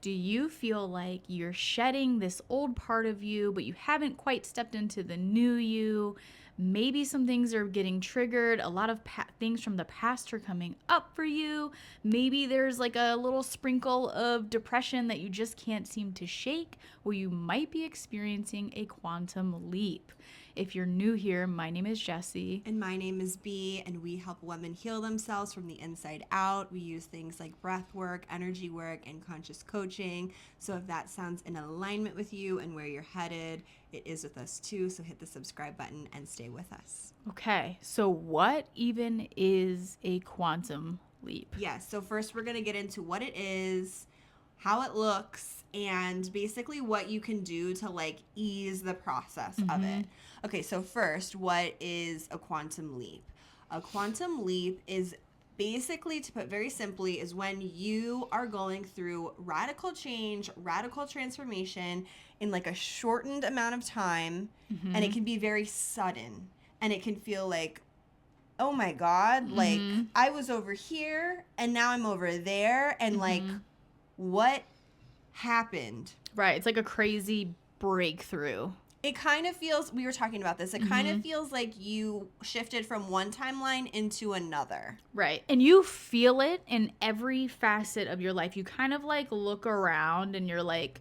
Do you feel like you're shedding this old part of you, but you haven't quite stepped into the new you? Maybe some things are getting triggered. A lot of things from the past are coming up for you. Maybe there's like a little sprinkle of depression that you just can't seem to shake, or you might be experiencing a quantum leap. If you're new here, my name is Jessy. And my name is B, and we help women heal themselves from the inside out. We use things like breathwork, energy work, and conscious coaching. So if that sounds in alignment with you and where you're headed, it is with us too. So hit the subscribe button and stay with us. Okay, so what even is a quantum leap? Yes, so first we're going to get into what it is, how it looks, and basically what you can do to like ease the process of it. Okay, so first, what is a quantum leap? A quantum leap is basically, to put very simply, is when you are going through radical change, radical transformation in like a shortened amount of time, and it can be very sudden, and it can feel like, oh my God, like I was over here and now I'm over there, and like, what happened? Right, it's like a crazy breakthrough. It kind of feels, we were talking about this, it kind of feels like you shifted from one timeline into another. Right. And you feel it in every facet of your life. You kind of like look around and you're like,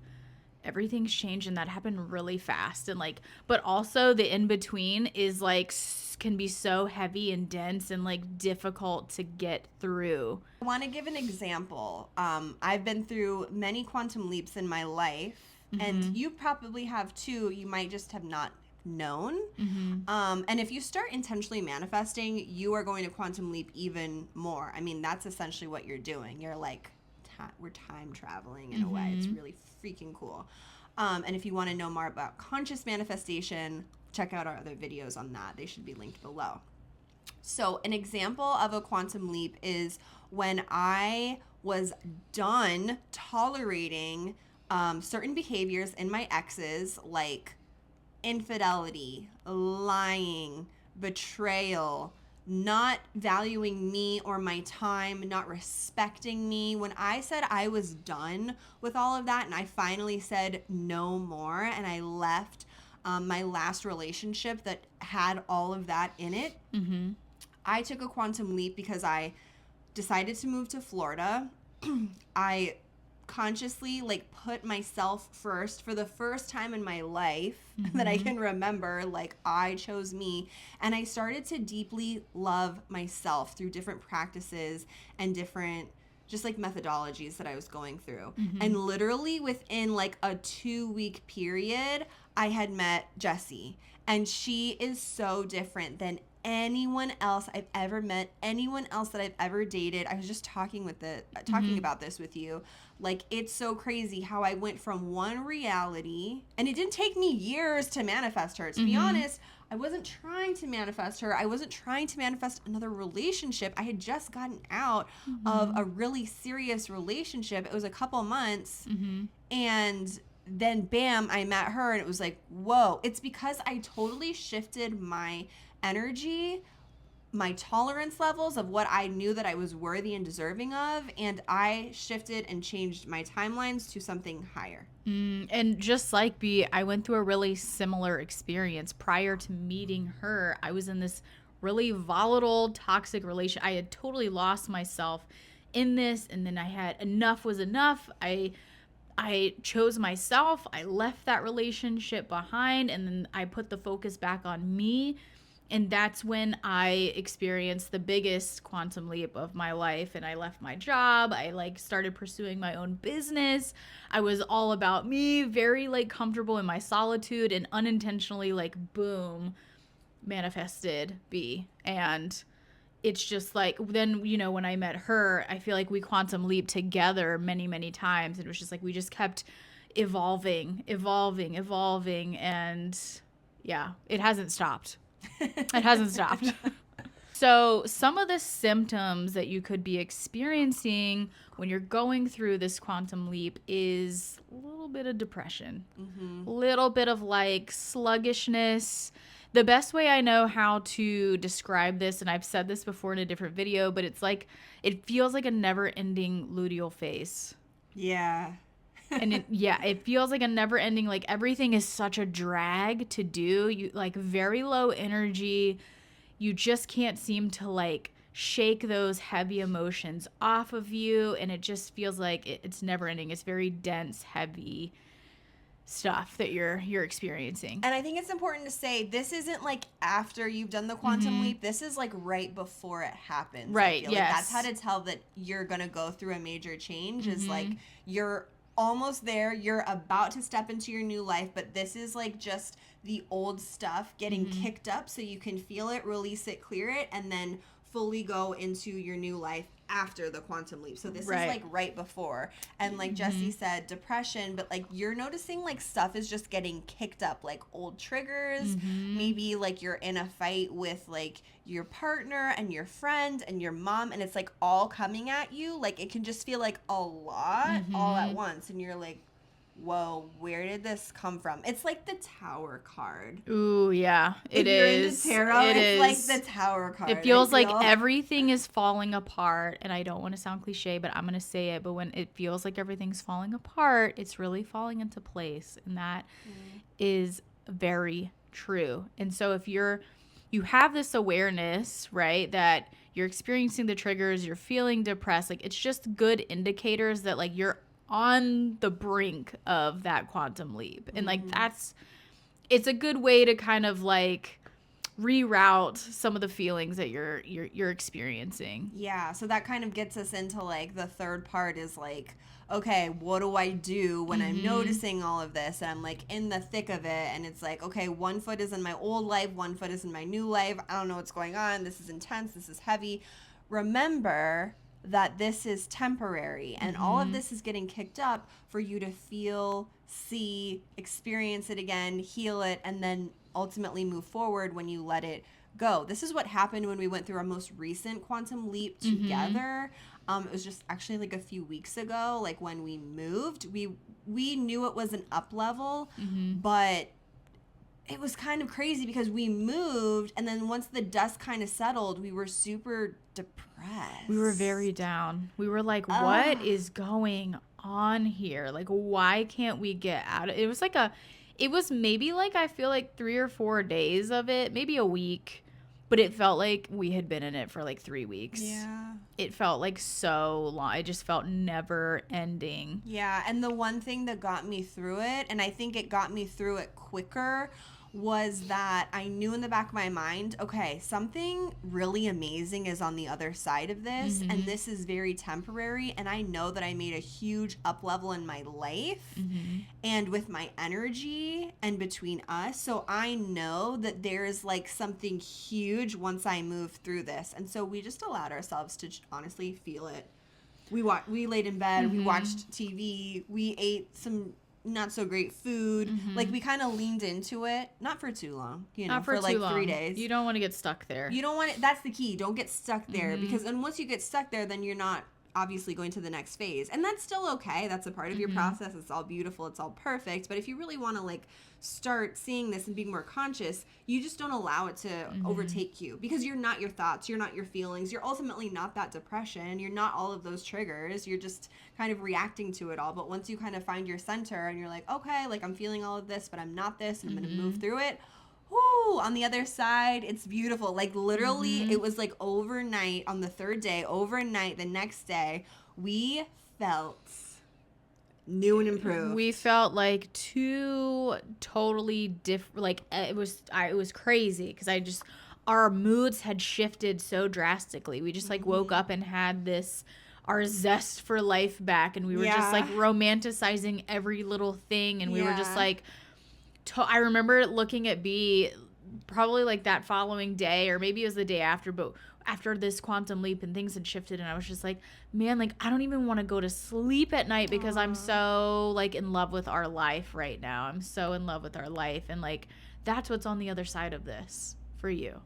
everything's changed, and that happened really fast. And like, but also the in between is like, can be so heavy and dense and like difficult to get through. I want to give an example. I've been through many quantum leaps in my life, and you probably have too. You might just have not known. And if you start intentionally manifesting, you are going to quantum leap even more. I mean, that's essentially what you're doing. You're like, we're time traveling in a way. It's really freaking cool. And if you want to know more about conscious manifestation, check out our other videos on that. They should be linked below. So an example of a quantum leap is when I was done tolerating certain behaviors in my exes, like infidelity, lying, betrayal, not valuing me or my time, not respecting me. When I said I was done with all of that and I finally said no more, and I left my last relationship that had all of that in it, I took a quantum leap because I decided to move to Florida. I consciously like put myself first for the first time in my life that I can remember. Like, I chose me, and I started to deeply love myself through different practices and different just like methodologies that I was going through. And literally within like a 2-week period, I had met Jessy, and she is so different than anyone else I've ever met, anyone else that I've ever dated. I was just talking about this with you. Like, it's so crazy how I went from one reality, and it didn't take me years to manifest her. To be honest, I wasn't trying to manifest her. I wasn't trying to manifest another relationship. I had just gotten out of a really serious relationship. It was a couple months, and then bam, I met her, and it was like, whoa. It's because I totally shifted my energy, my tolerance levels of what I knew that I was worthy and deserving of, and I shifted and changed my timelines to something higher. And just like B, I went through a really similar experience. Prior to meeting her, I was in this really volatile, toxic relation. I had totally lost myself in this, and then I had enough was enough. I chose myself. I left that relationship behind, and then I put the focus back on me. And that's when I experienced the biggest quantum leap of my life. And I left my job. I like started pursuing my own business. I was all about me, very like comfortable in my solitude, and unintentionally like boom, manifested B. And it's just like, then, you know, when I met her, I feel like we quantum leaped together many, many times. And it was just like, we just kept evolving. And yeah, it hasn't stopped. It hasn't stopped. So some of the symptoms that you could be experiencing when you're going through this quantum leap is a little bit of depression, a little bit of like sluggishness. The best way I know how to describe this, and I've said this before in a different video, but it's like, it feels like a never ending luteal phase. Yeah. And it feels like a never ending, like everything is such a drag to do. You like very low energy. You just can't seem to like shake those heavy emotions off of you. And it just feels like it's never ending. It's very dense, heavy stuff that you're experiencing. And I think it's important to say this isn't like after you've done the quantum leap. This is like right before it happens. Right. I feel Yes. like that's how to tell that you're gonna go through a major change. Is like you're almost there. You're about to step into your new life, but this is like just the old stuff getting kicked up so you can feel it, release it, clear it, and then fully go into your new life after the quantum leap. So this is like right before. And like Jessy said, depression, but like you're noticing like stuff is just getting kicked up, like old triggers. Maybe like you're in a fight with like your partner and your friend and your mom, and it's like all coming at you. Like it can just feel like a lot all at once, and you're like, whoa, where did this come from? It's like the Tower card. Ooh, yeah, If you're into tarot, it's like the Tower card. It feels like everything is falling apart, and I don't want to sound cliche, but I'm going to say it. But when it feels like everything's falling apart, it's really falling into place, and that is very true. And so if you have this awareness, right, that you're experiencing the triggers, you're feeling depressed, like it's just good indicators that like you're on the brink of that quantum leap. And like it's a good way to kind of like reroute some of the feelings that you're experiencing. Yeah, so that kind of gets us into like the third part is like, okay, what do I do when I'm noticing all of this and I'm like in the thick of it, and it's like, okay, one foot is in my old life, one foot is in my new life. I don't know what's going on. This is intense. This is heavy. Remember that this is temporary, and all of this is getting kicked up for you to feel, see, experience it again, heal it, and then ultimately move forward when you let it go. This is what happened when we went through our most recent quantum leap together. It was just actually like a few weeks ago, like when we moved. We knew it was an up level, but it was kind of crazy because we moved, and then once the dust kind of settled, we were super depressed. We were very down. We were like, what is going on here? Like, why can't we get out of it? It was maybe like, I feel like 3 or 4 days of it, maybe a week, but it felt like we had been in it for like 3 weeks. Yeah. It felt like so long. It just felt never ending. Yeah, and the one thing that got me through it, and I think it got me through it quicker, was that I knew in the back of my mind, okay, something really amazing is on the other side of this, and this is very temporary, and I know that I made a huge up level in my life and with my energy and between us, so I know that there's like something huge once I move through this. And so we just allowed ourselves to honestly feel it. We laid in bed, we watched TV, we ate some not so great food. Like we kind of leaned into it, not for too long, not for like long. 3 days. You don't want to get stuck there. You don't want it. That's the key. Don't get stuck there, because and once you get stuck there, then you're not obviously going to the next phase, and that's still okay. That's a part of your process. It's all beautiful. It's all perfect. But if you really want to like start seeing this and being more conscious, you just don't allow it to overtake you, because you're not your thoughts, you're not your feelings, you're ultimately not that depression, you're not all of those triggers, you're just kind of reacting to it all. But once you kind of find your center and you're like, okay, like I'm feeling all of this, but I'm not this, and I'm going to move through it. Whoo, on the other side, it's beautiful. Like literally, it was like overnight on the third day, overnight the next day, we felt new and improved. We felt like two totally different, like it was crazy, because our moods had shifted so drastically. We just like woke up and had our zest for life back, and we were just like romanticizing every little thing, and we were just like, I remember looking at B probably like that following day, or maybe it was the day after, but after this quantum leap and things had shifted, and I was just like, man, like I don't even want to go to sleep at night, because I'm so like in love with our life right now. I'm so in love with our life, and like that's what's on the other side of this for you.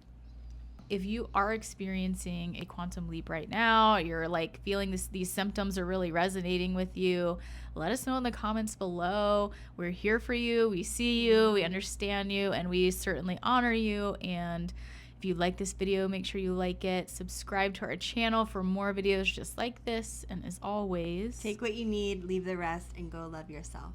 If you are experiencing a quantum leap right now, you're like feeling these symptoms are really resonating with you, let us know in the comments below. We're here for you. We see you. We understand you. And we certainly honor you. And If you like this video, make sure you like it. Subscribe to our channel for more videos just like this. And as always, take what you need, leave the rest, and go love yourself.